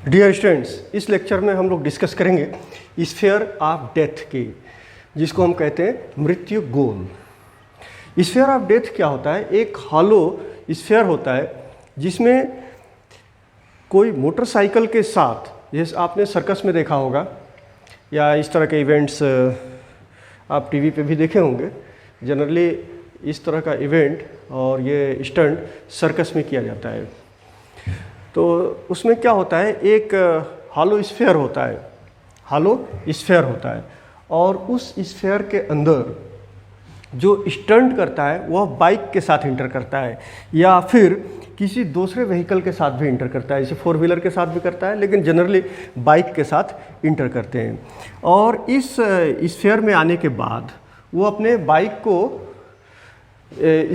Dear students, इस lecture में हम लोग डिस्कस करेंगे स्फीयर ऑफ डेथ की, जिसको हम कहते हैं मृत्यु गोल। स्फीयर ऑफ डेथ क्या होता है? एक हॉलो स्फीयर होता है जिसमें कोई मोटरसाइकिल के साथ, जैसे आपने सर्कस में देखा होगा या इस तरह के इवेंट्स आप टीवी पे भी देखे होंगे। जनरली इस तरह का इवेंट और ये स्टंट सर्कस में किया जाता है। तो उसमें क्या होता है, एक हॉलो स्फीयर होता है, हॉलो स्फीयर होता है, और उस स्फीयर के अंदर जो स्टंट करता है वह बाइक के साथ इंटर करता है या फिर किसी दूसरे व्हीकल के साथ भी इंटर करता है। जैसे 4 व्हीलर के साथ भी करता है, लेकिन जनरली बाइक के साथ इंटर करते हैं। और इस स्फीयर में आने के बाद वो अपने बाइक को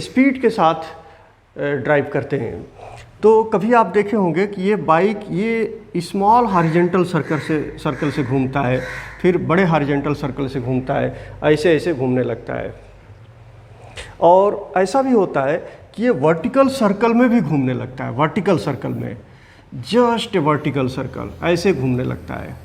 स्पीड के साथ ड्राइव करते हैं। तो कभी आप देखे होंगे कि ये बाइक ये स्मॉल हॉरिजॉन्टल सर्कल से घूमता है, फिर बड़े हॉरिजॉन्टल सर्कल से घूमता है, ऐसे ऐसे घूमने लगता है। और ऐसा भी होता है कि ये वर्टिकल सर्कल में भी घूमने लगता है, वर्टिकल सर्कल में, जस्ट वर्टिकल सर्कल ऐसे घूमने लगता है।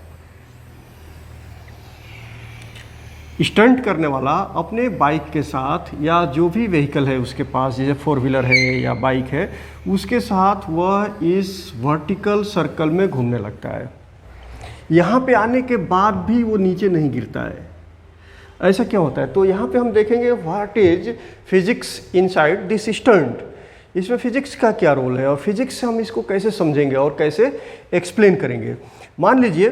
स्टंट करने वाला अपने बाइक के साथ या जो भी व्हीकल है उसके पास, जैसे 4 व्हीलर है या बाइक है, उसके साथ वह इस वर्टिकल सर्कल में घूमने लगता है। यहाँ पे आने के बाद भी वो नीचे नहीं गिरता है। ऐसा क्या होता है? तो यहाँ पे हम देखेंगे what is physics inside this stunt. इसमें फिजिक्स का क्या रोल है और फिजिक्स से हम इसको कैसे समझेंगे और कैसे एक्सप्लेन करेंगे। मान लीजिए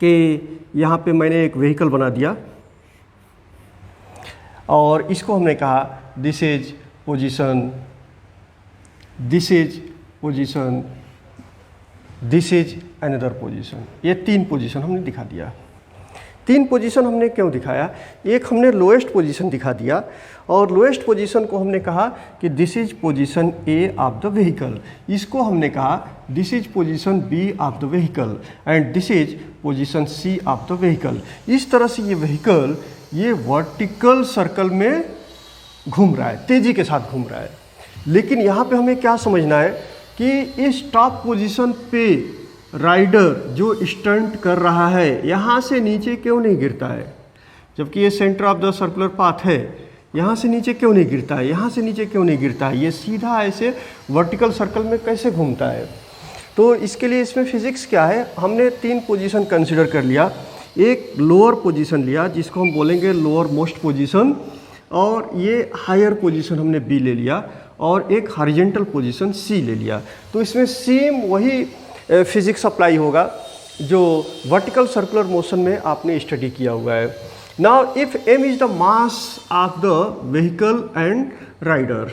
कि यहाँ पे मैंने एक व्हीकल बना दिया और इसको हमने कहा this is position, this is position, this is another position. ये 3 पोजीशन हमने दिखा दिया। 3 पोजीशन हमने क्यों दिखाया? एक हमने लोएस्ट पोजीशन दिखा दिया और लोएस्ट पोजीशन को हमने कहा कि this is position A of the vehicle. इसको हमने कहा this is position B of the vehicle and this is position C of the vehicle. इस तरह से ये व्हीकल ये वर्टिकल सर्कल में घूम रहा है, तेज़ी के साथ घूम रहा है। लेकिन यहाँ पे हमें क्या समझना है कि इस टॉप पोजीशन पे राइडर जो स्टंट कर रहा है यहाँ से नीचे क्यों नहीं गिरता है, जबकि ये centre of the circular path है। यहाँ से नीचे क्यों नहीं गिरता है, यहाँ से नीचे क्यों नहीं गिरता है, ये सीधा ऐसे वर्टिकल सर्कल में कैसे घूमता है? तो इसके लिए इसमें फिजिक्स क्या है, हमने 3 पोजीशन कंसिडर कर लिया। एक लोअर पोजीशन लिया जिसको हम बोलेंगे लोअर मोस्ट पोजीशन, और ये हायर पोजीशन हमने बी ले लिया, और एक हॉरिजॉन्टल पोजीशन सी ले लिया। तो इसमें सेम वही फिजिक्स अप्लाई होगा जो वर्टिकल सर्कुलर मोशन में आपने स्टडी किया हुआ है। Now if m is the mass of the vehicle and rider,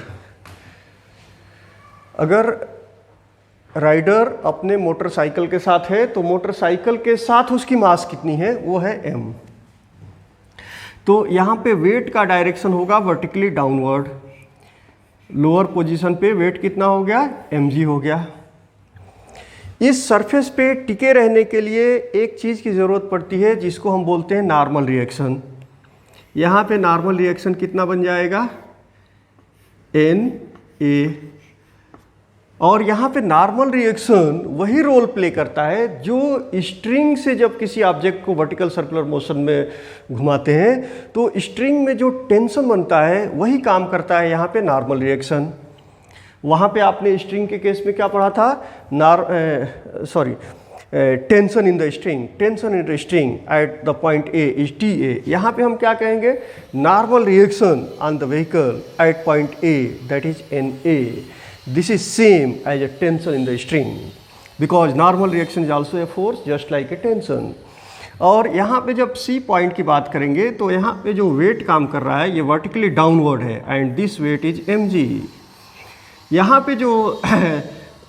अगर राइडर अपने मोटरसाइकिल के साथ है तो मोटरसाइकिल के साथ उसकी मास कितनी है, वो है m। तो यहाँ पे वेट का डायरेक्शन होगा वर्टिकली डाउनवर्ड। लोअर पोजीशन पे वेट कितना हो गया, mg हो गया। इस सरफेस पे टिके रहने के लिए एक चीज़ की ज़रूरत पड़ती है जिसको हम बोलते हैं नॉर्मल रिएक्शन। यहाँ पे नॉर्मल रिएक्शन कितना बन जाएगा, Na। और यहाँ पे नॉर्मल रिएक्शन वही रोल प्ले करता है जो स्ट्रिंग से जब किसी ऑब्जेक्ट को वर्टिकल सर्कुलर मोशन में घुमाते हैं तो स्ट्रिंग में जो टेंशन बनता है वही काम करता है यहाँ पे नॉर्मल रिएक्शन। वहाँ पे आपने स्ट्रिंग के केस में क्या पढ़ा था, tension in the string, tension in the string at the point A is TA। यहाँ पे हम क्या कहेंगे, normal reaction on the vehicle at point A that is NA। This is same as a tension in the string because normal reaction is also a force just like a tension. और यहाँ पे जब C point की बात करेंगे तो यहाँ पे जो वेट काम कर रहा है ये वर्टिकली डाउनवर्ड है and this weight is mg। यहाँ पे जो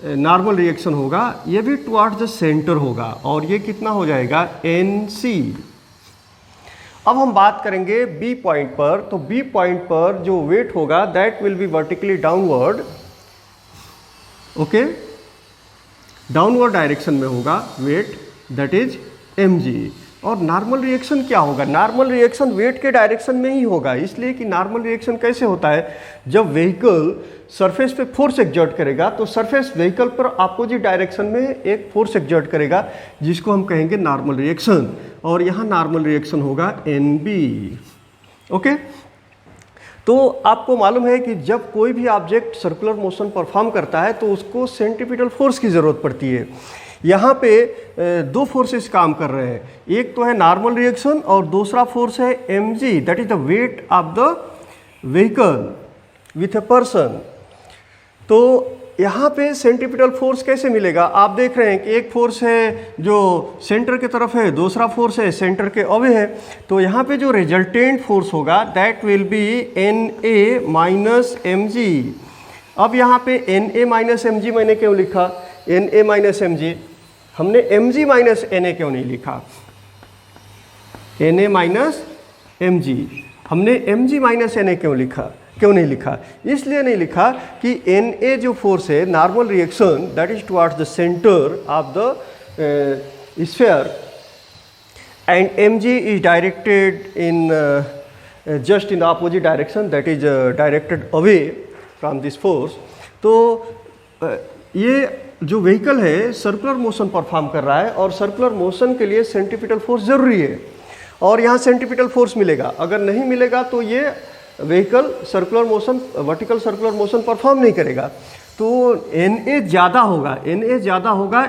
नॉर्मल रिएक्शन होगा ये भी टुवर्ड्स द सेंटर होगा और ये कितना हो जाएगा, NC। अब हम बात करेंगे B पॉइंट पर। तो B पॉइंट पर जो वेट होगा that will B vertically downward, okay, downward direction में होगा वेट, दैट इज mg। और नॉर्मल रिएक्शन क्या होगा? नॉर्मल रिएक्शन वेट के डायरेक्शन में ही होगा, इसलिए कि नॉर्मल रिएक्शन कैसे होता है, जब व्हीकल सरफेस पे फोर्स एक्सर्ट करेगा तो सरफेस व्हीकल पर अपोजिट डायरेक्शन में एक फोर्स एक्सर्ट करेगा जिसको हम कहेंगे नॉर्मल रिएक्शन, और यहाँ नॉर्मल रिएक्शन होगा NB। ओके, तो आपको मालूम है कि जब कोई भी ऑब्जेक्ट सर्कुलर मोशन परफॉर्म करता है तो उसको सेंट्रीपिटल फोर्स की ज़रूरत पड़ती है। यहाँ पे दो फोर्सेस काम कर रहे हैं, एक तो है नॉर्मल रिएक्शन और दूसरा फोर्स है mg, that is the weight of the vehicle with a person. तो यहाँ पे सेंट्रीपिटल फोर्स कैसे मिलेगा? आप देख रहे हैं कि एक फोर्स है जो सेंटर की तरफ है, दूसरा फोर्स है सेंटर के अवे है, तो यहाँ पे जो रिजल्टेंट फोर्स होगा that will B Na minus mg। अब यहाँ पे Na माइनस mg मैंने क्यों लिखा? Na माइनस mg, हमने mg माइनस Na क्यों नहीं लिखा? Na माइनस mg, हमने mg माइनस Na क्यों नहीं लिखा? इसलिए नहीं लिखा कि Na जो फोर्स है normal reaction that is towards the centre of the sphere and mg is directed in just in the opposite direction, that is directed away from this force. तो ये जो व्हीकल है सर्कुलर मोशन परफॉर्म कर रहा है और circular motion के लिए सेंट्रीपिटल फोर्स जरूरी है, और यहाँ सेंट्रीपिटल फोर्स मिलेगा। अगर नहीं मिलेगा तो ये vehicle circular motion, vertical circular motion perform नहीं करेगा। तो Na ज़्यादा होगा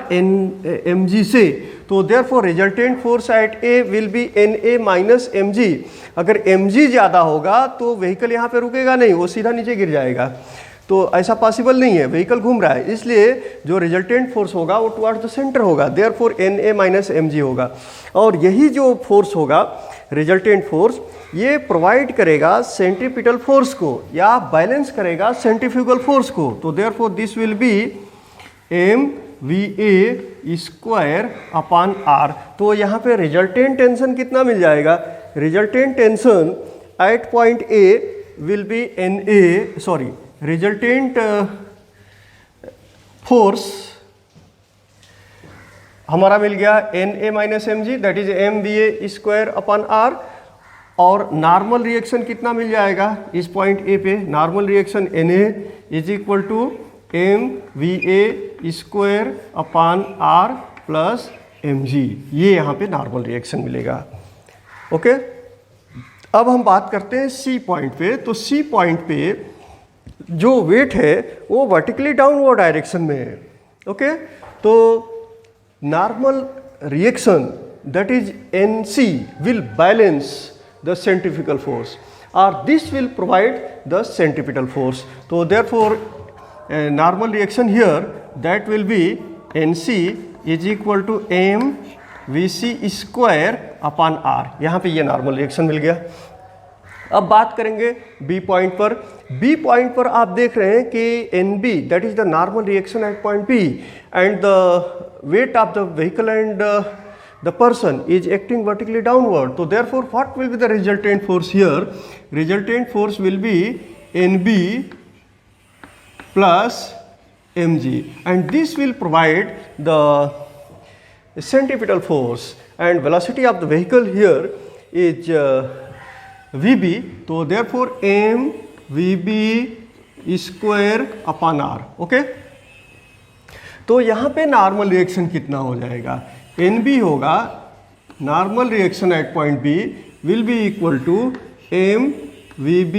mg से, तो therefore resultant force at A will be Na minus mg। अगर mg ज़्यादा होगा तो व्हीकल यहाँ पे रुकेगा नहीं, वो सीधा नीचे गिर जाएगा, तो ऐसा पॉसिबल नहीं है, व्हीकल घूम रहा है, इसलिए जो रिजल्टेंट फोर्स होगा वो टुवर्ड्स द सेंटर होगा, देयरफॉर Na माइनस mg होगा। और यही जो फोर्स होगा रिजल्टेंट फोर्स, ये प्रोवाइड करेगा सेंट्रीपिटल फोर्स को या बैलेंस करेगा सेंट्रीफ्यूगल फोर्स को। तो therefore this will B mVa square upon r। तो यहाँ पे रिजल्टेंट टेंशन कितना मिल जाएगा? Resultant tension eight point A will be resultant force हमारा मिल गया Na minus mg, that is mVa square upon r। और नॉर्मल रिएक्शन कितना मिल जाएगा इस पॉइंट A पे? Normal reaction Na is equal to mVa square upon r plus mg, ये यहाँ पे नॉर्मल रिएक्शन मिलेगा। ओके, अब हम बात करते हैं C पॉइंट पे। तो C पॉइंट पे जो वेट है वो वर्टिकली डाउनवर्ड डायरेक्शन में है। ओके, तो normal reaction that is NC will balance the centrifugal force or this will provide the centripetal force. So therefore normal reaction here that will be NC is equal to mVc square upon r। यहाँ पे ये normal reaction मिल गया। अब बात करेंगे B point पर। B point पर आप देख रहे हैं कि NB that is the normal reaction at point B and the weight of the vehicle and the person is acting vertically downward. So therefore what will be the resultant force here? Resultant force will be NB plus mg, and this will provide the centripetal force, and velocity of the vehicle here is vb. So therefore mvb square upon r। Okay, तो यहाँ पे normal reaction कितना हो जाएगा? NB होगा normal reaction at point B will be equal to mVb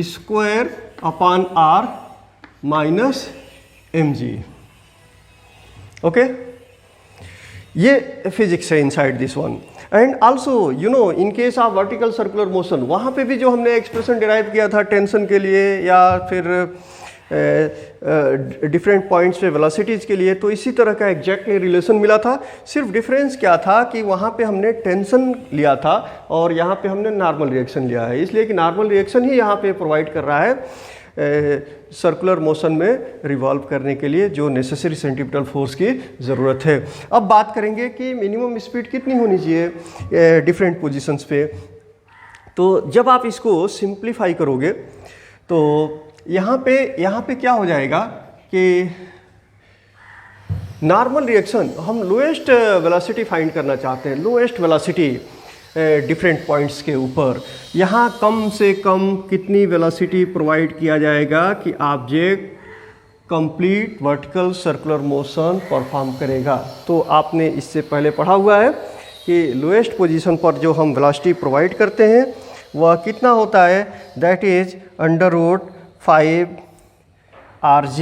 square upon r minus mg। Okay, ये physics है inside this one. And also you know in case of vertical circular motion, वहाँ पे भी जो हमने expression derive किया था tension के लिए या फिर डिफरेंट पॉइंट्स पे वेलोसिटीज़ के लिए, तो इसी तरह का एग्जैक्टली रिलेशन मिला था। सिर्फ डिफरेंस क्या था कि वहाँ पे हमने टेंशन लिया था और यहाँ पे हमने नॉर्मल रिएक्शन लिया है, इसलिए कि नॉर्मल रिएक्शन ही यहाँ पे प्रोवाइड कर रहा है सर्कुलर मोशन में रिवॉल्व करने के लिए जो नेसेसरी सेंट्रीपिटल फोर्स की ज़रूरत है। अब बात करेंगे कि मिनिमम स्पीड कितनी होनी चाहिए डिफरेंट पोजीशंस पे। तो जब आप इसको सिंप्लीफाई करोगे तो यहाँ पे क्या हो जाएगा कि नॉर्मल रिएक्शन, हम लोएस्ट वेलोसिटी फाइंड करना चाहते हैं, लोएस्ट वेलोसिटी डिफरेंट पॉइंट्स के ऊपर। यहाँ कम से कम कितनी वेलोसिटी प्रोवाइड किया जाएगा कि object complete vertical circular motion perform करेगा। तो आपने इससे पहले पढ़ा हुआ है कि लोएस्ट पोजीशन पर जो हम वेलोसिटी प्रोवाइड करते हैं वह कितना होता है, दैट इज √5 rg।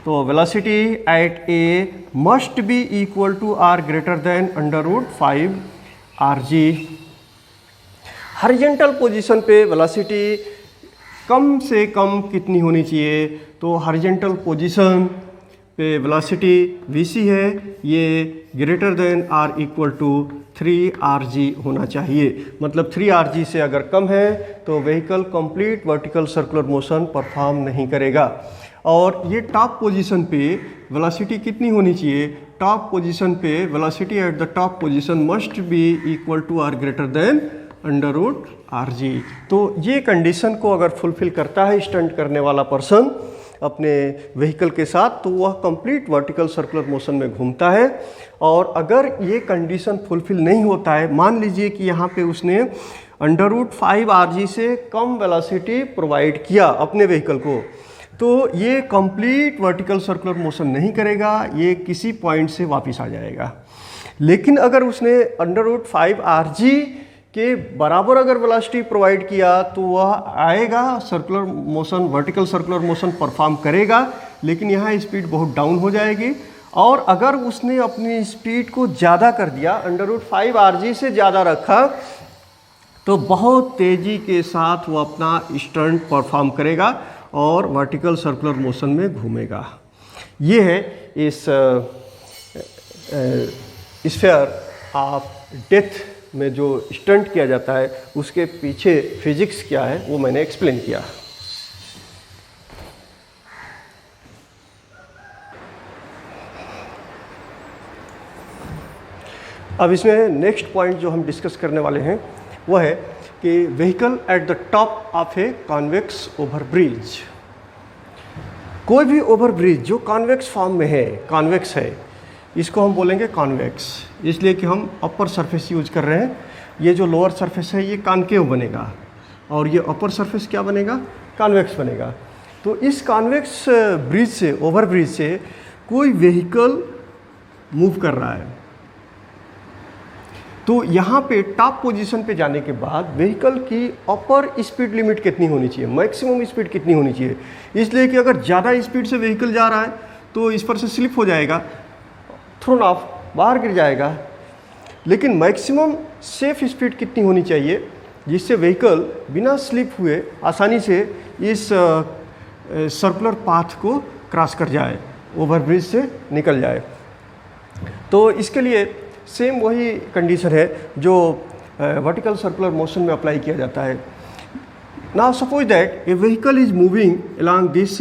तो velocity at A must be equal to or greater than √5 rg। Horizontal position पे वेलोसिटी कम से कम कितनी होनी चाहिए, तो हॉरिजॉन्टल पोजीशन पे वेलोसिटी vc है, ये greater than or equal to 3 rg होना चाहिए। मतलब 3 rg से अगर कम है तो vehicle complete vertical circular motion perform नहीं करेगा। और ये टॉप पोजीशन पे वेलोसिटी कितनी होनी चाहिए, टॉप पोजीशन पे velocity at the top position must be equal to or greater than √rg। तो ये कंडीशन को अगर फुलफिल करता है स्टंट करने वाला पर्सन अपने व्हीकल के साथ, तो वह कंप्लीट वर्टिकल सर्कुलर मोशन में घूमता है। और अगर ये कंडीशन फुलफिल नहीं होता है, मान लीजिए कि यहाँ पे उसने √5 rg से कम वेलोसिटी प्रोवाइड किया अपने व्हीकल को, तो ये कंप्लीट वर्टिकल सर्कुलर मोशन नहीं करेगा, ये किसी पॉइंट से वापस आ जाएगा। लेकिन अगर उसने √5 rg के बराबर अगर वेलोसिटी प्रोवाइड किया तो वह आएगा, circular motion vertical circular motion perform करेगा, लेकिन यहाँ स्पीड बहुत डाउन हो जाएगी। और अगर उसने अपनी स्पीड को ज़्यादा कर दिया, √5 rg से ज़्यादा रखा, तो बहुत तेज़ी के साथ वो अपना स्टंट परफॉर्म करेगा और वर्टिकल सर्कुलर मोशन में घूमेगा। ये है इस स्फीयर ऑफ डेथ में जो स्टंट किया जाता है उसके पीछे फिजिक्स क्या है वो मैंने एक्सप्लेन किया। अब इसमें नेक्स्ट पॉइंट जो हम डिस्कस करने वाले हैं वह है कि vehicle eight the top of a convex overbridge. कोई भी ओवरब्रिज जो कॉन्वेक्स फॉर्म में है, कॉन्वेक्स है, इसको हम बोलेंगे कॉन्वेक्स, इसलिए कि हम अपर सरफेस यूज कर रहे हैं। ये जो लोअर सरफेस है ये कॉन्केव बनेगा और ये अपर सरफेस क्या बनेगा, कॉन्वेक्स बनेगा। तो इस कॉन्वेक्स ब्रिज से, ओवर ब्रिज से कोई व्हीकल मूव कर रहा है, तो यहाँ पे टॉप पोजीशन पे जाने के बाद व्हीकल की अपर स्पीड लिमिट कितनी होनी चाहिए, मैक्सिमम स्पीड कितनी होनी चाहिए। इसलिए कि अगर ज़्यादा स्पीड से व्हीकल जा रहा है तो इस पर से स्लिप हो जाएगा, थ्रोन ऑफ, बाहर गिर जाएगा। लेकिन मैक्सिमम सेफ स्पीड कितनी होनी चाहिए जिससे व्हीकल बिना स्लिप हुए आसानी से इस सर्कुलर पाथ को क्रॉस कर जाए, ओवरब्रिज से निकल जाए। तो इसके लिए सेम वही कंडीशन है जो वर्टिकल सर्कुलर मोशन में अप्लाई किया जाता है। Now suppose that A vehicle is moving along this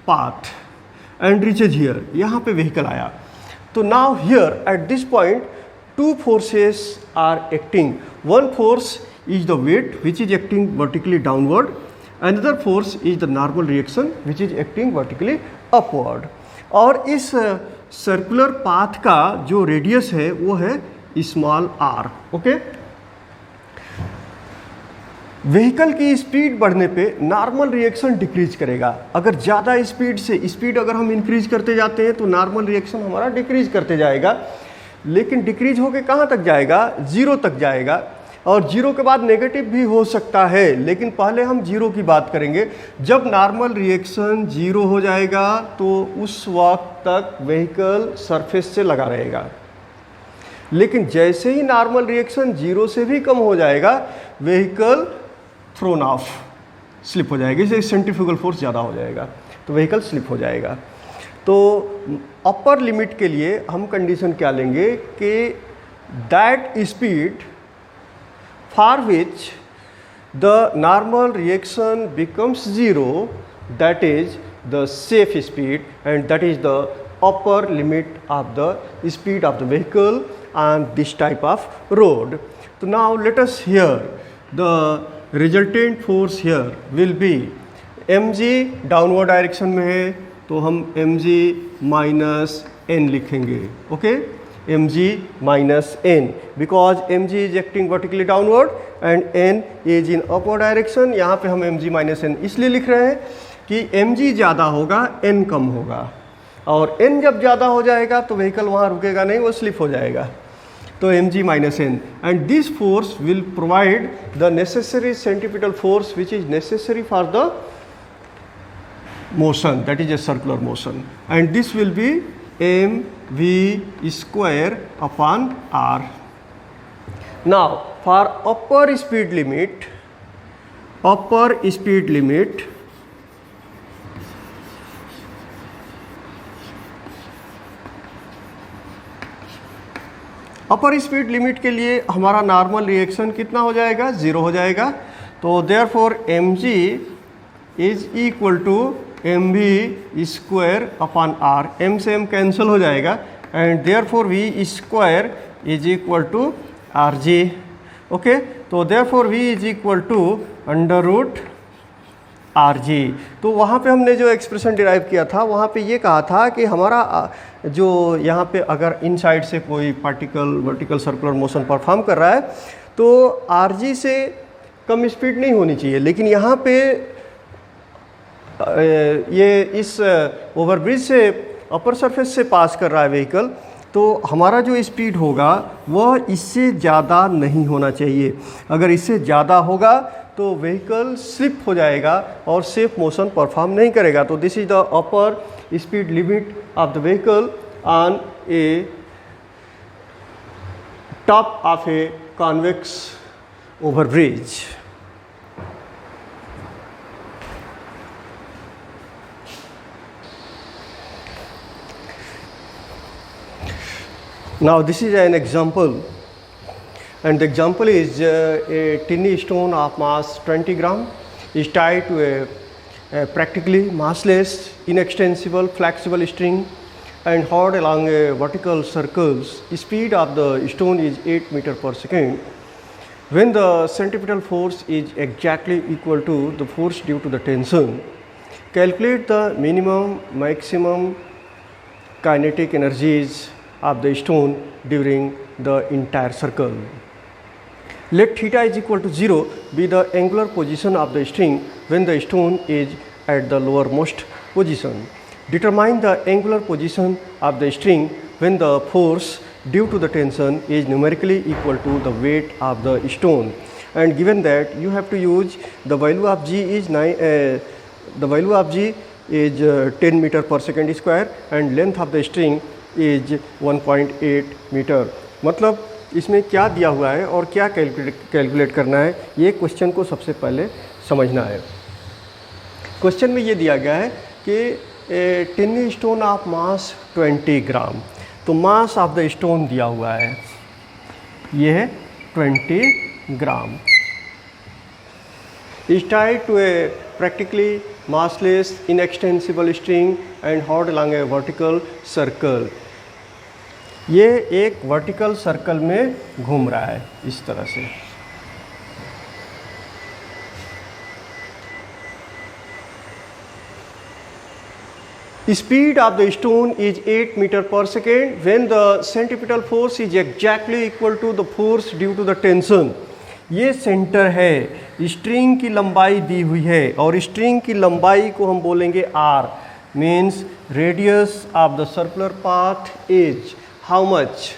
path and reaches here, यहाँ पे व्हीकल आया। तो now here eight this point two forces are acting. One force is the weight which is acting vertically downward, another force is the normal reaction which is acting vertically upward. और इस circular path का जो radius है वो है small r। Okay, vehicle की speed बढ़ने पे नॉर्मल रिएक्शन डिक्रीज करेगा। अगर ज़्यादा स्पीड से, स्पीड अगर हम इंक्रीज करते जाते हैं तो नॉर्मल रिएक्शन हमारा डिक्रीज करते जाएगा। लेकिन डिक्रीज होके कहाँ तक जाएगा, 0 तक जाएगा। और 0 के बाद नेगेटिव भी हो सकता है, लेकिन पहले हम 0 की बात करेंगे। जब नॉर्मल रिएक्शन 0 हो जाएगा तो उस वक्त तक व्हीकल सरफेस से लगा रहेगा। लेकिन जैसे ही नॉर्मल रिएक्शन 0 से भी कम हो जाएगा, व्हीकल थ्रोन ऑफ, स्लिप हो जाएगी। जैसे सेंट्रीफ्यूगल फोर्स ज़्यादा हो जाएगा तो व्हीकल स्लिप हो जाएगा। तो अपर लिमिट के लिए हम कंडीशन क्या लेंगे कि that speed for which the normal reaction becomes 0, that is the safe speed and that is the upper limit of the speed of the vehicle on this type of road. तो now let us here the resultant force here will be mg, downward direction में है तो हम mg minus n लिखेंगे, okay, mg minus n, because mg is acting vertically downward and n is in upward direction. यहाँ पे हम mg minus n इसलिए लिख रहे हैं कि mg ज़्यादा होगा, n कम होगा, और n जब ज़्यादा हो जाएगा तो व्हीकल वहाँ रुकेगा नहीं, वो स्लिप हो जाएगा. तो mg minus n, and this force will provide the necessary centripetal force which is necessary for the motion, that is a circular motion, and this will be mv square upon r. Now for upper speed limit, upper speed limit के लिए हमारा normal reaction कितना हो जाएगा, 0 हो जाएगा. तो therefore mg is equal to mv square upon r, m से m कैंसिल हो जाएगा, and therefore v square is equal to rg. Okay, तो therefore v is equal to under root rg. तो वहाँ पे हमने जो एक्सप्रेशन डिराइव किया था वहाँ पे ये कहा था कि हमारा जो यहाँ पे अगर इनसाइड से कोई particle vertical circular motion perform कर रहा है तो rg से कम स्पीड नहीं होनी चाहिए, लेकिन यहाँ पे ये इस ओवरब्रिज से अपर सरफेस से पास कर रहा है व्हीकल, तो हमारा जो स्पीड होगा वह इससे ज़्यादा नहीं होना चाहिए. अगर इससे ज़्यादा होगा तो व्हीकल स्लिप हो जाएगा और सेफ मोशन परफॉर्म नहीं करेगा. तो this is the upper speed limit of the vehicle on A top of a convex overbridge. Now this is an example, and the example is a tiny stone of mass 20 gram is tied to a practically massless, inextensible, flexible string and hauled along a vertical circles. Speed of the stone is 8 meters per second. When the centripetal force is exactly equal to the force due to the tension, calculate the minimum, maximum kinetic energies of the stone during the entire circle. Let theta is equal to 0 be the angular position of the string when the stone is at the lowermost position. Determine the angular position of the string when the force due to the tension is numerically equal to the weight of the stone. And given that you have to use the value of g is 10 meter per second square and length of the string is 1.8 metre. मतलब इसमें क्या दिया हुआ है और क्या calculate करना है, ये क्वेश्चन को सबसे पहले समझना है. क्वेश्चन में ये दिया गया है कि टिनी स्टोन ऑफ मास 20 ग्राम, तो मास ऑफ द स्टोन दिया हुआ है, ये है 20 ग्राम. is tied to a practically massless, inextensible string and hauled along a vertical circle. ये एक वर्टिकल सर्कल में घूम रहा है इस तरह से. Speed of the stone is 8 meters per second when the centripetal force is exactly equal to the force due to the tension. ये सेंटर है, स्ट्रिंग की लंबाई दी हुई है और स्ट्रिंग की लंबाई को हम बोलेंगे r, means radius of the circular path is how much.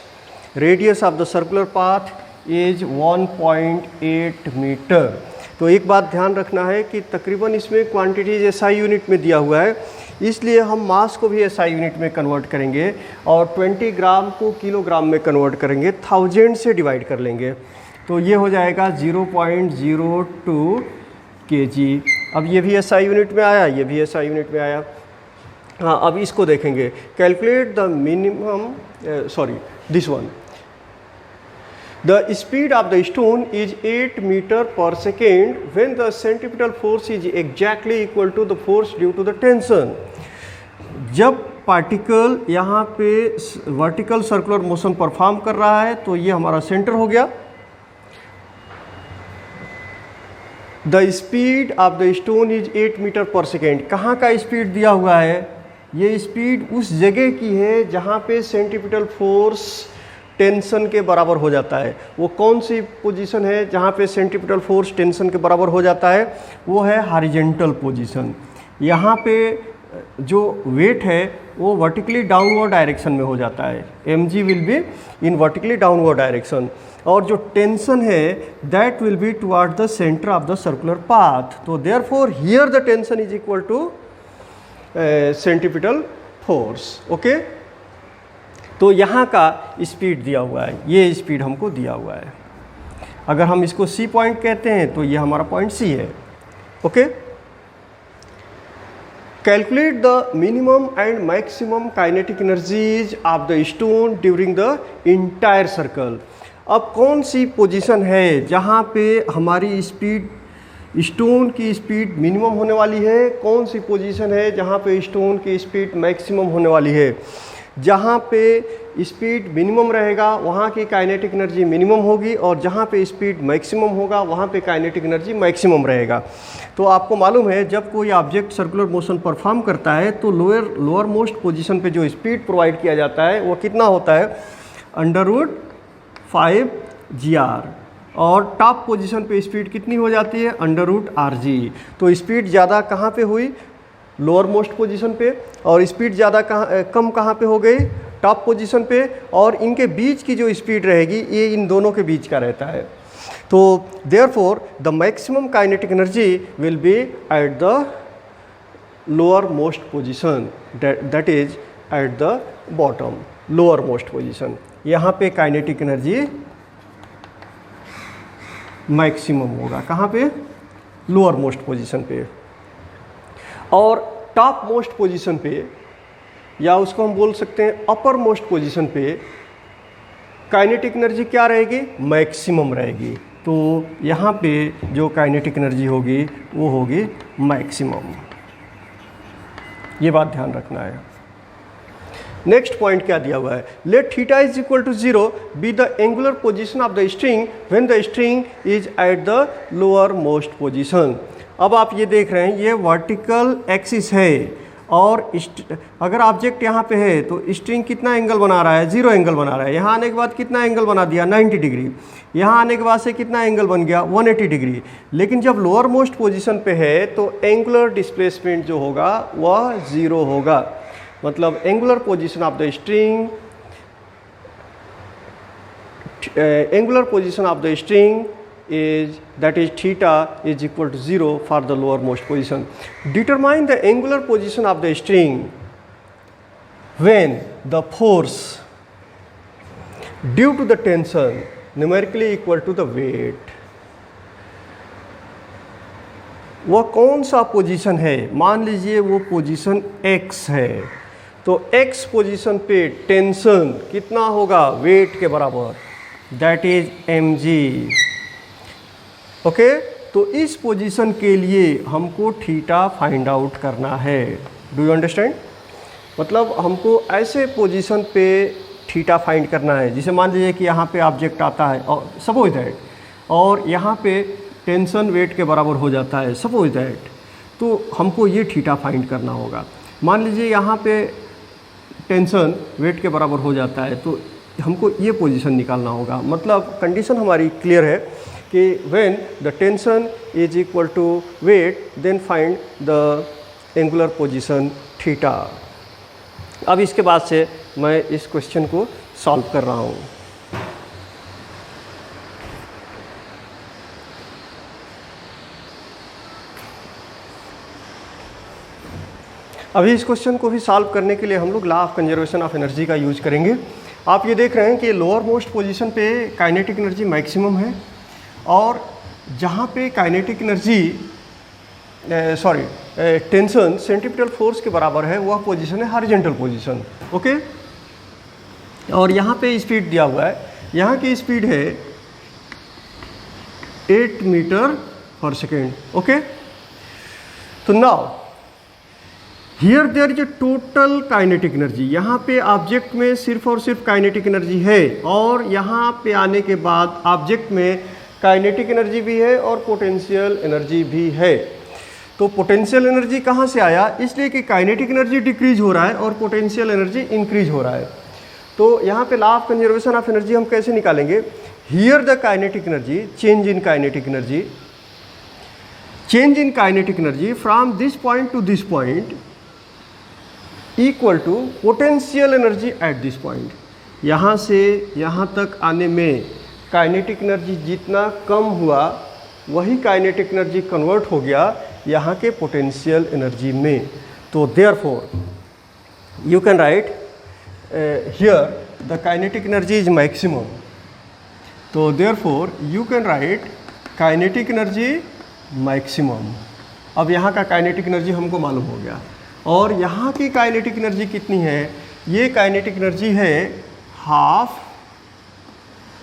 Radius of the circular path is 1.8 metre. तो एक बात ध्यान रखना है कि तकरीबन इसमें क्वांटिटीज SI यूनिट में दिया हुआ है, इसलिए हम मास को भी SI यूनिट में कन्वर्ट करेंगे और 20 ग्राम को किलोग्राम में कन्वर्ट करेंगे, 1000 से डिवाइड कर लेंगे, तो ये हो जाएगा 0.02 kg. अब ये भी SI यूनिट में आया, ये भी SI यूनिट में आया. हाँ, अब इसको देखेंगे. Calculate the minimum, this one. The speed of the stone is 8 meters per second when the centripetal force is exactly equal to the force due to the tension. जब पार्टिकल यहाँ पे vertical circular motion perform कर रहा है तो ये हमारा centre हो गया. The speed of the stone is 8 meters per second. कहाँ का स्पीड दिया हुआ है, ये स्पीड उस जगह की है जहाँ पे सेंट्रीपिटल फोर्स टेंशन के बराबर हो जाता है। वो कौन सी पोजीशन है जहाँ पे सेंट्रीपिटल फोर्स टेंशन के बराबर हो जाता है? वो है हॉरिजॉन्टल पोजीशन। यहाँ पे जो वेट है वो वर्टिकली डाउनवर्ड डायरेक्शन में हो जाता है। mg will be in vertically downward direction, और जो टेंशन है that will be toward the centre of the circular path. तो therefore here the tension is equal to centripetal force. Okay, तो यहाँ का स्पीड दिया हुआ है, ये स्पीड हमको दिया हुआ है। अगर हम इसको C पॉइंट कहते हैं तो ये हमारा पॉइंट C है। Okay, calculate the minimum and maximum kinetic energies of the stone during the entire circle. अब कौन सी पोजीशन है जहाँ पे हमारी स्पीड, स्टोन की स्पीड मिनिमम होने वाली है? कौन सी पोजीशन है जहाँ पे स्टोन की स्पीड मैक्सिमम होने वाली है? जहाँ पे स्पीड मिनिमम रहेगा वहाँ की काइनेटिक एनर्जी मिनिमम होगी, और जहाँ पे स्पीड मैक्सिमम होगा वहाँ पे काइनेटिक एनर्जी मैक्सिमम रहेगा। तो आपको मालूम है जब कोई ऑब्जेक्ट सर्कुलर मोशन परफॉर्म करता है तो लोअर मोस्ट पोजीशन पे जो स्पीड प्रोवाइड किया जाता है वो कितना होता है? √5gr। और टॉप पोजीशन पे स्पीड कितनी हो जाती है? √rg। तो स्पीड ज़्यादा कहाँ पे हुई? लोअर मोस्ट पोजीशन पे, और स्पीड ज़्यादा कम कहाँ पे हो गई? टॉप पोजीशन पे। और इनके बीच की जो स्पीड रहेगी ये इन दोनों के बीच का रहता है। तो therefore the maximum kinetic energy will be eight the lowermost position, that is at the bottom, lower most position. यहाँ पे काइनेटिक एनर्जी मैक्सिमम होगा, कहाँ पे? लोअर मोस्ट पोजीशन पे। और टॉप मोस्ट पोजीशन पे, या उसको हम बोल सकते हैं अपर मोस्ट पोजीशन पे, काइनेटिक एनर्जी क्या रहेगी? मैक्सिमम रहेगी। तो यहाँ पे जो काइनेटिक एनर्जी होगी वो होगी मैक्सिमम। ये बात ध्यान रखना है। नेक्स्ट पॉइंट क्या दिया हुआ है? Let theta is equal to 0 be the angular position of the string when the string is at the lowermost position. अब आप ये देख रहे हैं ये वर्टिकल एक्सिस है, और अगर ऑब्जेक्ट यहाँ पे है तो स्ट्रिंग कितना एंगल बना रहा है? 0 एंगल बना रहा है। यहाँ आने के बाद कितना एंगल बना दिया? 90 डिग्री। यहाँ आने के बाद से कितना एंगल बन गया? 180 डिग्री। लेकिन जब लोअर मोस्ट पोजीशन पे है तो एंगुलर डिस्प्लेसमेंट जो होगा वह 0 होगा। मतलब angular position of the string, angular position of the string is, that is theta is equal to 0 for the lower most position. Determine the angular position of the string when the force due to the tension numerically equal to the weight. वह कौन सा position है? मान लीजिए वो position x है, तो x position पे टेंशन कितना होगा? वेट के बराबर, दैट इज mg। ओके, तो इस पोजीशन के लिए हमको थीटा फाइंड आउट करना है। Do you understand? मतलब हमको ऐसे पोजीशन पे थीटा फाइंड करना है, जिसे मान लीजिए कि यहाँ पे ऑब्जेक्ट आता है और सपोज दैट, और यहाँ पे टेंशन वेट के बराबर हो जाता है, सपोज दैट, तो हमको ये थीटा फाइंड करना होगा। मान लीजिए यहाँ पे टेंशन वेट के बराबर हो जाता है तो हमको ये पोजीशन निकालना होगा। मतलब कंडीशन हमारी क्लियर है कि when the tension is equal to weight then find the angular position theta। अब इसके बाद से मैं इस क्वेश्चन को सॉल्व कर रहा हूँ। अभी इस क्वेश्चन को भी सॉल्व करने के लिए हम लोग law of conservation of energy का यूज करेंगे। आप ये देख रहे हैं कि लोअर मोस्ट पोजीशन पे काइनेटिक एनर्जी मैक्सिमम है, और जहाँ पे kinetic energy tension centripetal force के बराबर है वह पोजीशन है हॉरिजॉन्टल पोजीशन। ओके, और यहाँ पे स्पीड दिया हुआ है, यहाँ की स्पीड है 8 मीटर पर सेकेंड। ओके, तो now here there is a total kinetic energy. यहाँ पे ऑब्जेक्ट में सिर्फ और सिर्फ काइनेटिक एनर्जी है, और यहाँ पे आने के बाद ऑब्जेक्ट में काइनेटिक एनर्जी भी है और पोटेंशियल एनर्जी भी है। तो पोटेंशियल एनर्जी कहाँ से आया, इसलिए कि काइनेटिक एनर्जी डिक्रीज हो रहा है और पोटेंशियल एनर्जी इंक्रीज हो रहा है। तो यहाँ पे law of conservation of energy हम कैसे निकालेंगे, here the kinetic energy, change in kinetic energy, change in kinetic energy from this point to this point equal to potential energy at this point. यहाँ से यहाँ तक आने में काइनेटिक एनर्जी जितना कम हुआ वही काइनेटिक एनर्जी कन्वर्ट हो गया यहाँ के पोटेंशियल एनर्जी में। तो therefore you can write here the kinetic energy is maximum. तो therefore you can write kinetic energy maximum. अब यहाँ का काइनेटिक एनर्जी हमको मालूम हो गया और यहाँ की काइनेटिक एनर्जी कितनी है, ये काइनेटिक एनर्जी है हाफ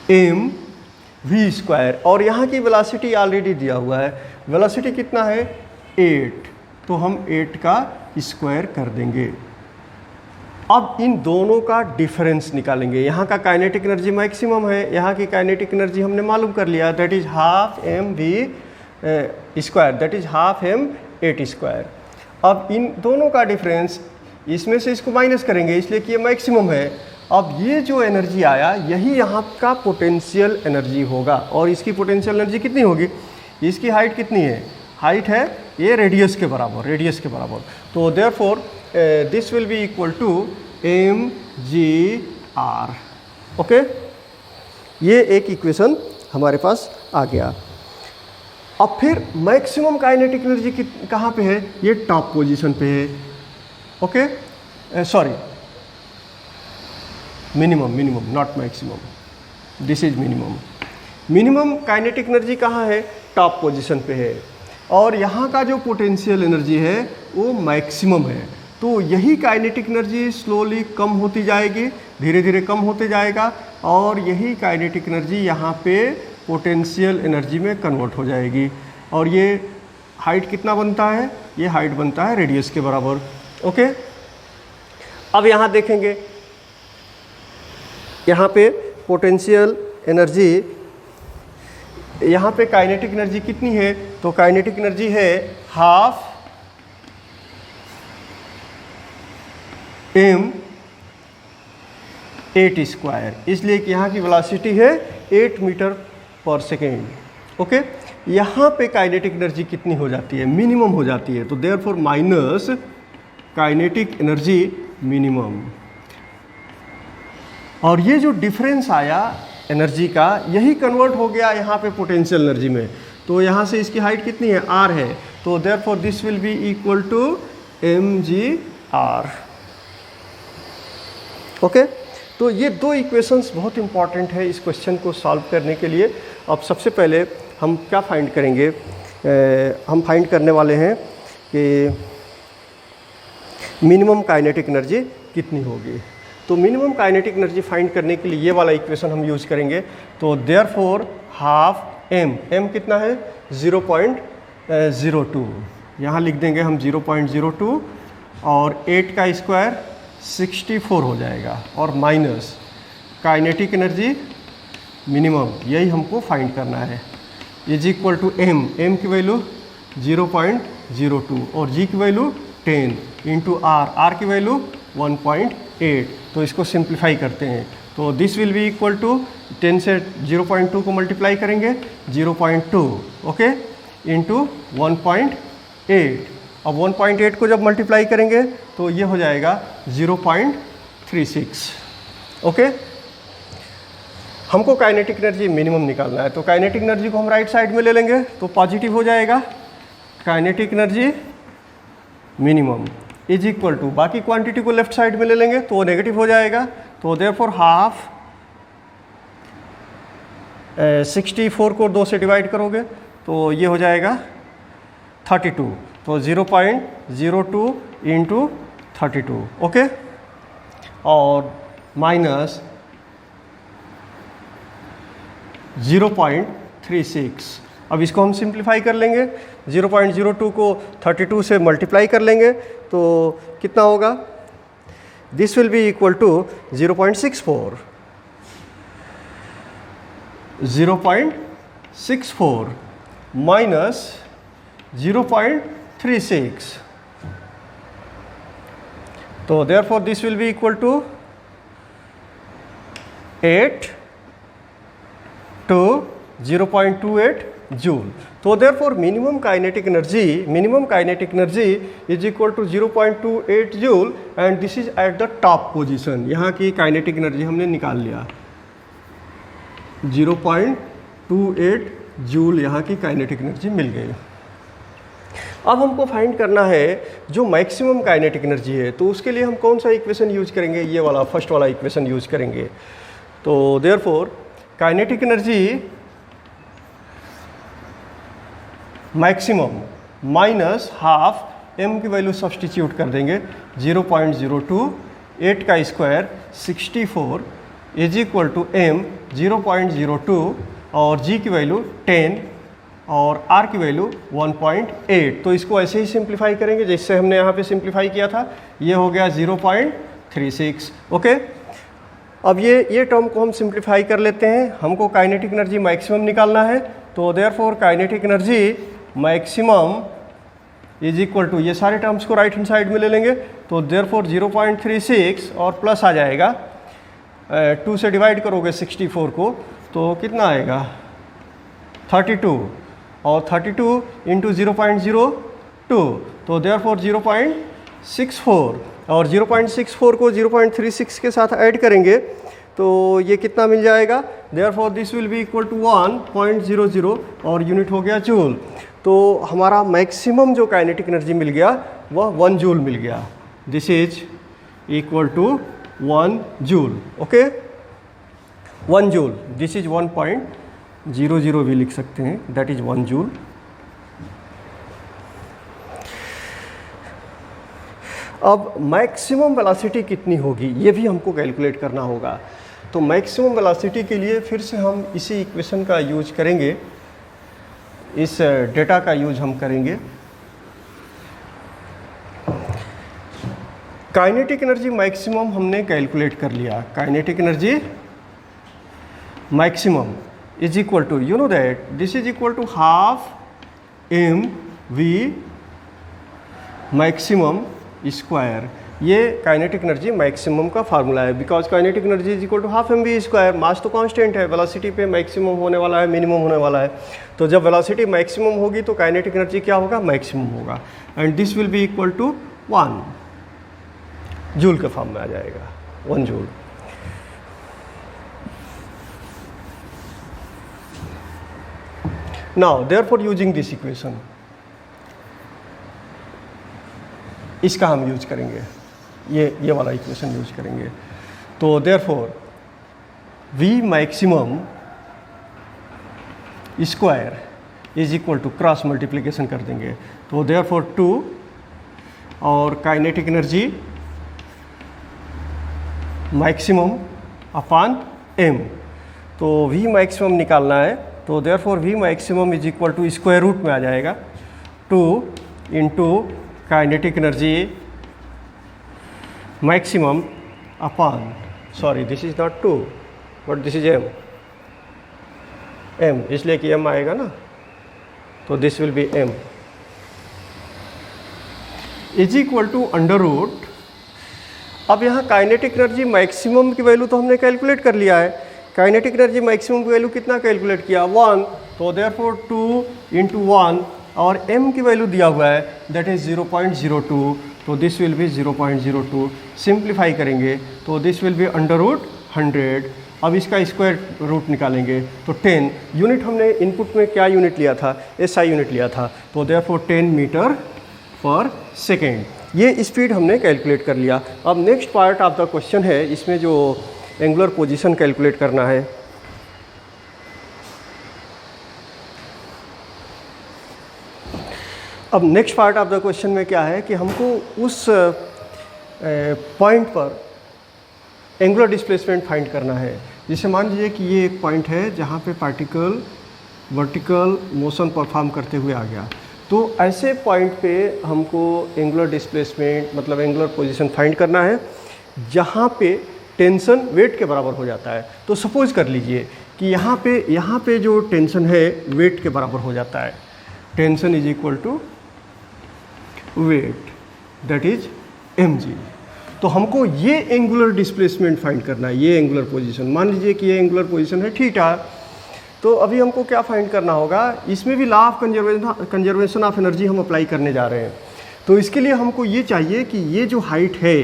mv² और यहाँ की वेलोसिटी ऑलरेडी दिया हुआ है, वेलोसिटी कितना है 8, तो हम 8 का स्क्वायर कर देंगे। अब इन दोनों का डिफरेंस निकालेंगे। यहाँ का काइनेटिक एनर्जी मैक्सिमम है, यहाँ की काइनेटिक एनर्जी हमने मालूम कर लिया, that is half mv², that is half m8²। अब इन दोनों का डिफरेंस, इसमें से इसको माइनस करेंगे इसलिए कि ये मैक्सिमम है। अब ये जो एनर्जी आया यही यहाँ का पोटेंशियल एनर्जी होगा और इसकी पोटेंशियल एनर्जी कितनी होगी, इसकी हाइट कितनी है, हाइट है ये रेडियस के बराबर, रेडियस के बराबर। तो therefore this will be equal to mgr। Okay, ये एक इक्वेशन हमारे पास आ गया। अब फिर मैक्सिमम काइनेटिक एनर्जी कहाँ पे है, ये टॉप पोजीशन पे है। Okay, sorry minimum, minimum not maximum, this is minimum. Minimum kinetic energy कहाँ है, टॉप पोजीशन पे है और यहाँ का जो पोटेंशियल एनर्जी है वो मैक्सिमम है। तो यही काइनेटिक एनर्जी स्लोली कम होती जाएगी, धीरे धीरे कम होते जाएगा और यही काइनेटिक एनर्जी यहाँ पे पोटेंशियल एनर्जी में कन्वर्ट हो जाएगी। और ये हाइट कितना बनता है, ये हाइट बनता है रेडियस के बराबर। ओके, अब यहाँ देखेंगे, यहाँ पे पोटेंशियल एनर्जी, यहाँ पे काइनेटिक एनर्जी कितनी है, तो काइनेटिक एनर्जी है हाफ m8², इसलिए कि यहाँ की वेलोसिटी है 8 मीटर पर सेकेंड। ओके, यहाँ पे काइनेटिक एनर्जी कितनी हो जाती है, मिनिमम हो जाती है। तो therefore minus kinetic energy minimum. और ये जो डिफरेंस आया एनर्जी का, यही कन्वर्ट हो गया यहाँ पे पोटेंशियल एनर्जी में। तो यहाँ से इसकी हाइट कितनी है, r है, तो therefore this will be equal to mgr। Okay, तो ये दो इक्वेशंस बहुत इंपॉर्टेंट है इस क्वेश्चन को सॉल्व करने के लिए। अब सबसे पहले हम क्या फाइंड करेंगे, हम फाइंड करने वाले हैं कि मिनिमम काइनेटिक एनर्जी कितनी होगी। तो मिनिमम काइनेटिक एनर्जी फाइंड करने के लिए ये वाला इक्वेशन हम यूज़ करेंगे। तो देयरफॉर हाफ m कितना है 0.02, यहाँ लिख देंगे हम 0.02 और 8 का स्क्वायर 64 हो जाएगा और माइनस काइनेटिक एनर्जी मिनिमम, यही हमको फाइंड करना है, इज इक्वल टू m की वैल्यू 0.02 और g की वैल्यू 10 इंटू r की वैल्यू 1.8। तो इसको सिंप्लीफाई करते हैं, तो this will be equal to 10 से 0.2 को मल्टीप्लाई करेंगे 0.2 ओके इंटू 1.8। अब 1.8 को जब मल्टीप्लाई करेंगे तो ये हो जाएगा 0.36। ओके, हमको काइनेटिक एनर्जी मिनिमम निकालना है, तो काइनेटिक एनर्जी को हम राइट साइड में ले लेंगे तो पॉजिटिव हो जाएगा, kinetic energy minimum is equal to, बाकी क्वांटिटी को लेफ्ट साइड में ले लेंगे तो वो नेगेटिव हो जाएगा। तो देयरफॉर हाफ 64 को 2 से डिवाइड करोगे तो ये हो जाएगा 32, तो 0.02 इंटू 32 ओके, और माइनस 0.36। अब इसको हम सिंप्लीफाई कर लेंगे, 0.02 को 32 से मल्टीप्लाई कर लेंगे तो कितना होगा, this will be equal to 0.64, 0.64 minus 36. तो therefore this will be equal to 8 to 0.28 joule. तो therefore minimum kinetic energy is equal to 0.28 joule and this is at the top position. यहाँ की kinetic energy हमने निकाल लिया 0.28 joule यहाँ की kinetic energy मिल गई. अब हमको फाइंड करना है जो मैक्सिमम काइनेटिक एनर्जी है, तो उसके लिए हम कौन सा इक्वेशन यूज करेंगे? ये वाला फर्स्ट वाला इक्वेशन यूज करेंगे. तो therefore kinetic energy maximum minus half m की वैल्यू सब्सटीट्यूट कर देंगे 0.02, 8 का square 64 is equal to m 0.02 और जी की वैल्यू 10 और आर की वैल्यू 1.8. तो इसको ऐसे ही सिंप्लीफाई करेंगे जैसे हमने यहाँ पे सिंप्लीफाई किया था. ये हो गया 0.36. ओके. अब ये टर्म को हम सिंप्लीफाई कर लेते हैं. हमको काइनेटिक एनर्जी मैक्सिमम निकालना है. तो therefore kinetic energy maximum is equal to, ये सारे टर्म्स को राइट हैंड साइड में ले लेंगे. तो देयरफॉर 0.36 और प्लस आ जाएगा 2 से डिवाइड करोगे 64 को तो कितना आएगा 32 और 32 इंटू 0.02 तो देयरफॉर 0.64 और 0.64 को 0.36 के साथ ऐड करेंगे तो ये कितना मिल जाएगा. Therefore this will be equal to 1.00 और यूनिट हो गया जूल. तो हमारा मैक्सिमम जो काइनेटिक एनर्जी मिल गया वह 1 जूल मिल गया. This is equal to 1 joule. Okay, 1 joule. This is 1.00 भी लिख सकते हैं, दैट इज 1 जूल. अब मैक्सिमम वेलोसिटी कितनी होगी ये भी हमको कैलकुलेट करना होगा. तो मैक्सिमम वेलोसिटी के लिए फिर से हम इसी इक्वेशन का यूज करेंगे, इस डेटा का यूज हम करेंगे. काइनेटिक एनर्जी मैक्सिमम हमने कैलकुलेट कर लिया. Kinetic energy maximum is equal to, you know that this is equal to half M we maximum square. ये काइनेटिक एनर्जी मैक्सिमम का फार्मूला है. Because kinetic energy is equal to half M we square. Mass तो constant है, velocity पे maximum होने वाला है, minimum होने वाला है. तो जब वेलोसिटी मैक्सिमम होगी तो काइनेटिक एनर्जी क्या होगा, मैक्सिमम होगा. And this will be equal to 1 joule के फॉर्म में आ जाएगा, 1 joule. Now therefore using this equation, इसका हम यूज करेंगे, ये वाला इक्वेशन यूज करेंगे. तो therefore V maximum square is equal to cross multiplication कर देंगे. तो देयरफॉर 2 और kinetic energy maximum upon m. तो V मैक्सिमम निकालना है. तो therefore V maximum is equal to square root में आ जाएगा 2 into kinetic energy maximum upon, sorry this is not 2 but this is m, इसलिए कि m आएगा ना, तो this will be m is equal to under root. अब यहाँ काइनेटिक एनर्जी मैक्सिमम की वैल्यू तो हमने कैलकुलेट कर लिया है. काइनेटिक एनर्जी मैक्सिमम की वैल्यू कितना कैलकुलेट किया, 1. तो देयरफॉर 2 इंटू 1 और m की वैल्यू दिया हुआ है दैट इज 0.02. तो दिस विल बी 0.02. सिंप्लीफाई करेंगे तो this will be under root 100. अब इसका स्क्वायर रूट निकालेंगे तो 10. यूनिट हमने इनपुट में क्या यूनिट लिया था, SI यूनिट लिया था. तो देयरफॉर 10 मीटर पर सेकेंड. ये स्पीड हमने कैलकुलेट कर लिया. अब next part of the question है, इसमें जो एंगुलर पोजीशन कैलकुलेट करना है. अब next part of the question में क्या है कि हमको उस पॉइंट पर एंगुलर डिस्प्लेसमेंट फाइंड करना है. जैसे मान लीजिए कि ये एक पॉइंट है जहाँ पे पार्टिकल वर्टिकल मोशन परफॉर्म करते हुए आ गया. तो ऐसे पॉइंट पे हमको एंगुलर डिस्प्लेसमेंट मतलब एंगुलर पोजीशन फाइंड करना है जहाँ पे टेंशन वेट के बराबर हो जाता है. तो सपोज कर लीजिए कि यहाँ पे जो टेंशन है वेट के बराबर हो जाता है. Tension is equal to weight that is mg। तो हमको ये एंगुलर डिस्प्लेसमेंट फाइंड करना है, ये एंगुलर पोजीशन। मान लीजिए कि ये एंगुलर पोजीशन है थीटा। तो अभी हमको क्या फाइंड करना होगा, इसमें भी law of conservation of energy हम अप्लाई करने जा रहे हैं। तो इसके लिए हमको ये चाहिए कि ये जो हाइट है,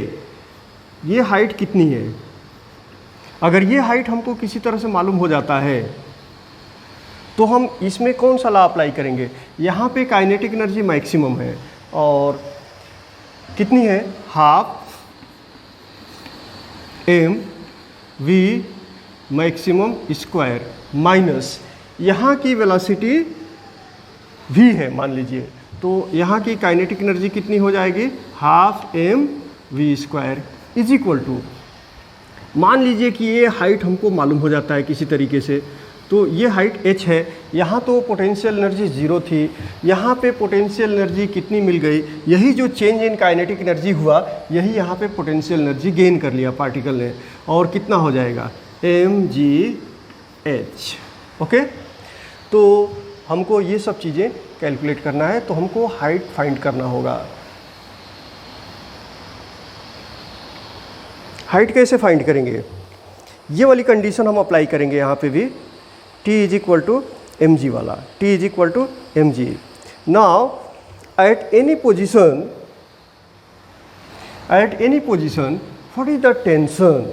ये हाइट कितनी है। अगर ये हाइट हमको किसी तरह से मालूम हो जाता है तो हम इसमें कौन सा लॉ अप्लाई करेंगे। यहाँ पे काइनेटिक एनर्जी मैक्सिमम है और कितनी है, half mv maximum square minus यहाँ की वेलोसिटी v है मान लीजिए। तो यहाँ की काइनेटिक एनर्जी कितनी हो जाएगी, half mv square is equal to, मान लीजिए कि ये हाइट हमको मालूम हो जाता है किसी तरीके से। तो ये हाइट h है, यहाँ तो पोटेंशियल एनर्जी 0 थी, यहाँ पे पोटेंशियल एनर्जी कितनी मिल गई, यही जो चेंज इन काइनेटिक एनर्जी हुआ यही यहाँ पे पोटेंशियल एनर्जी गेन कर लिया पार्टिकल ने, और कितना हो जाएगा mgh। ओके, तो हमको ये सब चीज़ें कैलकुलेट करना है। तो हमको हाइट फाइंड करना होगा। हाइट कैसे फाइंड करेंगे, ये वाली कंडीशन हम अप्लाई करेंगे यहाँ पे भी, T is equal to m g वाला, T is equal to m g. Now at any position what is the tension.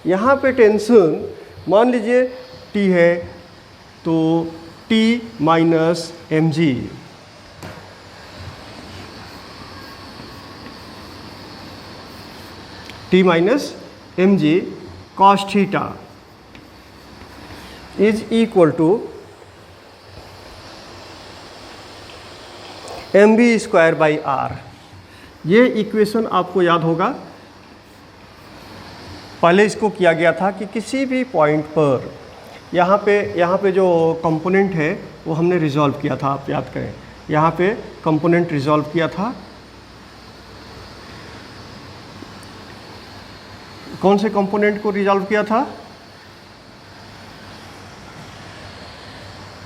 यहाँ पे टेंशन मान लीजिए T है तो T minus m g, T minus m g cos theta is equal to m b square by r. ये equation आपको याद होगा, पहले इसको किया गया था कि किसी भी पॉइंट पर यहाँ पे जो कंपोनेंट है वो हमने रिजॉल्व किया था। आप याद करें, यहाँ पे कंपोनेंट रिजॉल्व किया था। कौन से कंपोनेंट को रिजॉल्व किया था,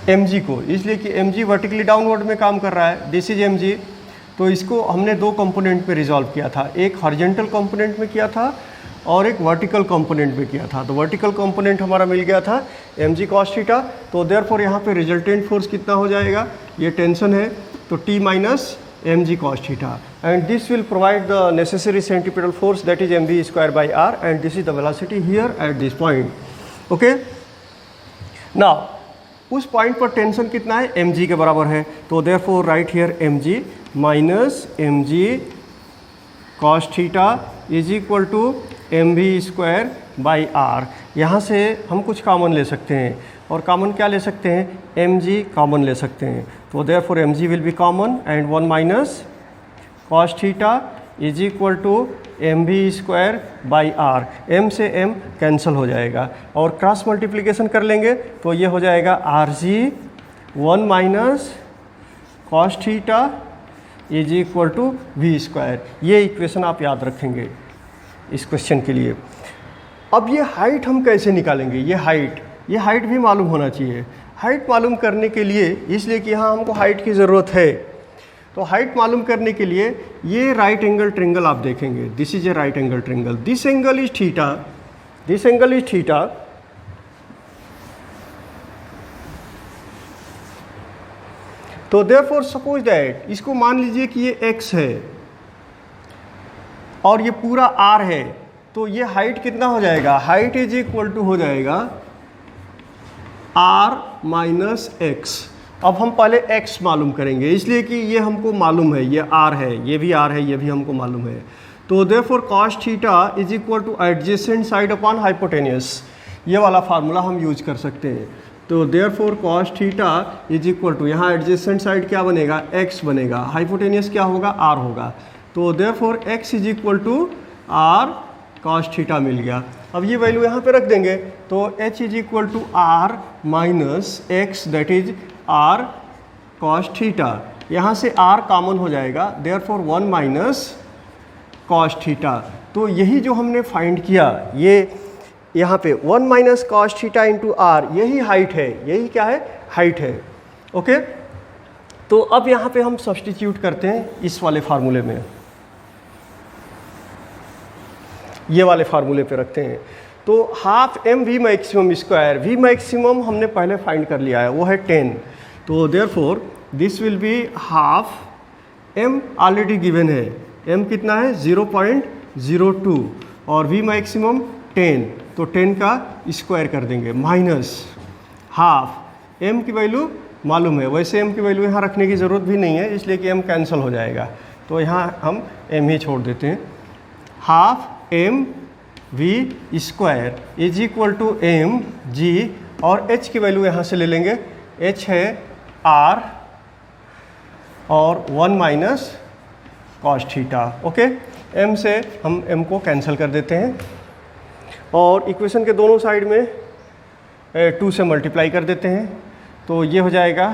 mg को, इसलिए कि mg वर्टिकली डाउनवर्ड में काम कर रहा है, दिस इज mg। तो इसको हमने दो कंपोनेंट पे रिजॉल्व किया था, एक हॉरिजॉन्टल कंपोनेंट में किया था और एक वर्टिकल कंपोनेंट में किया था। तो वर्टिकल कंपोनेंट हमारा मिल गया था mg cos थीटा। तो देयरफॉर यहाँ पे रिजल्टेंट फोर्स कितना हो जाएगा, ये टेंशन है तो T minus mg cos theta, and this will provide the necessary centripetal force that is mv square by r, and this is the velocity here at this point. Okay, now उस point पर tension कितना है, mg के बराबर है। तो therefore write here mg minus mg cos theta is equal to mv square by r। यहाँ से हम कुछ कॉमन ले सकते हैं, और कॉमन क्या ले सकते हैं, mg कॉमन ले सकते हैं। तो therefore mg will be common and 1 minus cos theta is equal to mv square by r। m से m कैंसिल हो जाएगा और क्रॉस मल्टीप्लिकेशन कर लेंगे तो ये हो जाएगा rg 1 minus cos theta is equal to v square. ये इक्वेशन आप याद रखेंगे इस क्वेश्चन के लिए। अब ये हाइट हम कैसे निकालेंगे, ये हाइट भी मालूम होना चाहिए। हाइट मालूम करने के लिए, इसलिए कि यहाँ हमको हाइट की ज़रूरत है, तो हाइट मालूम करने के लिए ये राइट एंगल ट्रिंगल आप देखेंगे, this is a right angle triangle, this angle is theta, this angle is theta. तो देयरफॉर सपोज दैट, इसको मान लीजिए कि ये x है और ये पूरा r है, तो ये हाइट कितना हो जाएगा, हाइट इज इक्वल टू हो जाएगा r माइनस x। अब हम पहले x मालूम करेंगे, इसलिए कि ये हमको मालूम है, ये r है, ये भी r है, ये भी हमको मालूम है। तो therefore cos theta is equal to adjacent side upon hypotenuse, ये वाला फार्मूला हम यूज कर सकते हैं। तो therefore cos theta is equal to, यहाँ एडजेसेंट साइड क्या बनेगा, x बनेगा, हाइपोटेनियस क्या होगा, r होगा। तो therefore x is equal to r cos theta मिल गया। अब ये वैल्यू यहाँ पे रख देंगे तो h is equal to r minus x that is r cos theta, यहाँ से r कॉमन हो जाएगा, देयरफॉर 1 माइनस cos थीटा। तो यही जो हमने फाइंड किया, ये यहाँ पे 1 minus cos theta into r, यही हाइट है, यही क्या है, हाइट है। ओके, तो अब यहाँ पे हम सब्स्टिट्यूट करते हैं इस वाले फार्मूले में, ये वाले फार्मूले पे रखते हैं। तो half M we maximum square, v maximum हमने पहले फाइंड कर लिया है, वो है 10। तो therefore this will be half am already given है, एम कितना है 0.02 और वी मैक्सिमम 10, तो 10 का स्क्वायर कर देंगे माइनस हाफ, एम की वैल्यू मालूम है, वैसे एम की वैल्यू यहाँ रखने की ज़रूरत भी नहीं है इसलिए कि एम कैंसिल हो जाएगा, तो यहाँ हम एम ही छोड़ देते हैं। Half M we square is equal to m g, और एच की वैल्यू यहाँ से ले लेंगे, एच है आर और 1 minus cos theta. Okay, m से हम एम को कैंसिल कर देते हैं और इक्वेशन के दोनों साइड में 2 से मल्टीप्लाई कर देते हैं, तो ये हो जाएगा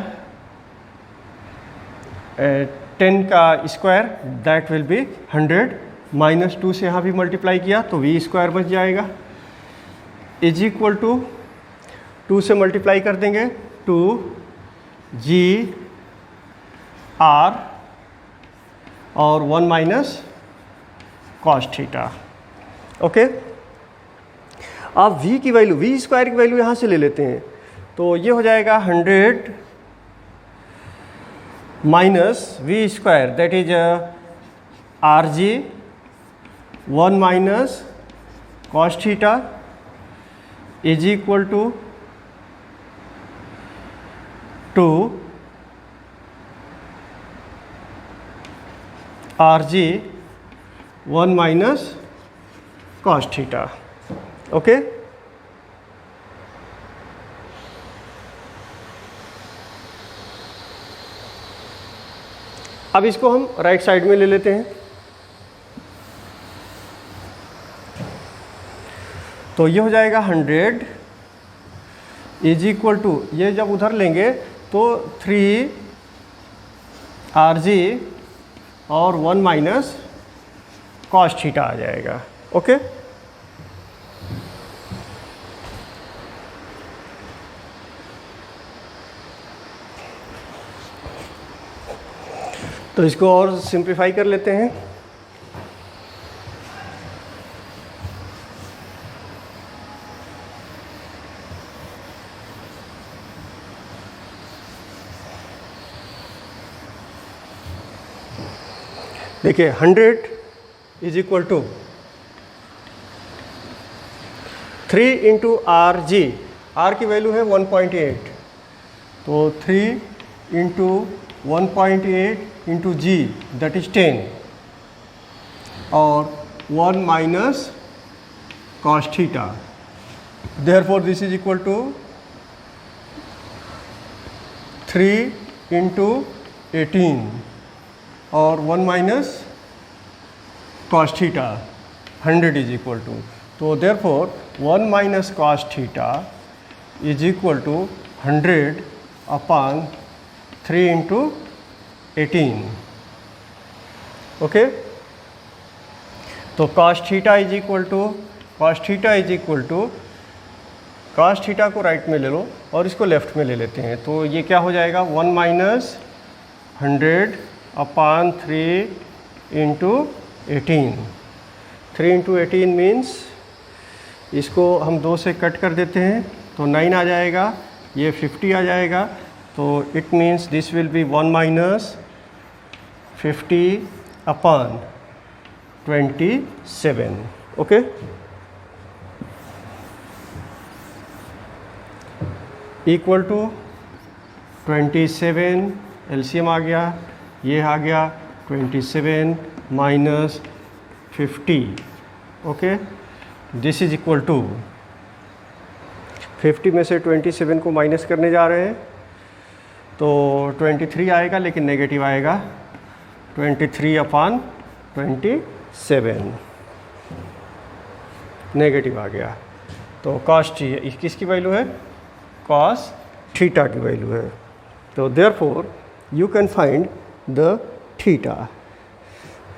10 का square that will B 100, minus 2 से यहाँ भी मल्टीप्लाई किया तो वी स्क्वायर बच जाएगा, इज इक्वल टू 2 से मल्टीप्लाई कर देंगे 2 जी आर और 1 माइनस कॉस थीटा। ओके, अब v की वैल्यू, वी स्क्वायर की वैल्यू यहाँ से ले लेते हैं, तो ये हो जाएगा 100 minus v square that is r g 1 minus cos theta is equal to 2 r g 1 minus cos theta. Okay, अब इसको हम राइट साइड में ले लेते हैं, तो ये हो जाएगा 100 इज इक्वल टू, ये जब उधर लेंगे तो 3 आर जी और 1 माइनस कॉस थीटा आ जाएगा। ओके, तो इसको और सिंप्लीफाई कर लेते हैं, देखिए 100 is equal to 3 into r g, r की वैल्यू है 1.8, तो 3 into 1.8 into g that is 10 और 1 minus cos theta, therefore this is equal to 3 into 18 और 1 minus cos theta 100 is equal to, तो therefore 1 minus cos theta is equal to 100 upon 3 into 18। Okay, तो cos theta is equal to, cos theta is equal to, cos theta को right में ले लो और इसको left में ले लेते हैं, तो ये क्या हो जाएगा 1 minus 100 upon 3 into 18। 3 into 18 means इसको हम 2 से कट कर देते हैं तो 9 आ जाएगा, ये 50 आ जाएगा, तो it means this will be 1 minus 50 upon 27। Okay, equal to 27, LCM आ गया, ये आ गया 27 minus 50। Okay, this is equal to 50 में से 27 को माइनस करने जा रहे हैं तो 23 आएगा, लेकिन नेगेटिव आएगा, 23 अपॉन 27 नेगेटिव आ गया, तो कॉस थीटा किसकी वैल्यू है, कॉस थीटा की वैल्यू है, तो therefore you can find the theta.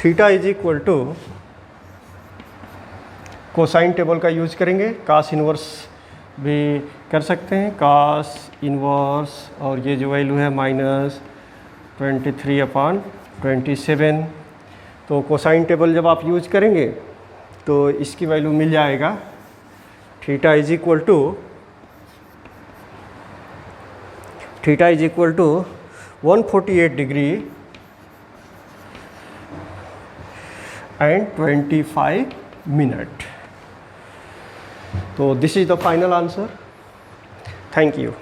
Theta is equal to, cosine table का यूज करेंगे, कास इनवर्स भी कर सकते हैं, कास इनवर्स, और ये जो वैल्यू है माइनस 23/27। तो कोसाइन टेबल जब आप यूज करेंगे तो इसकी वैल्यू मिल जाएगा theta is equal to 148 degree and 25 minutes. So this is the final answer. Thank you.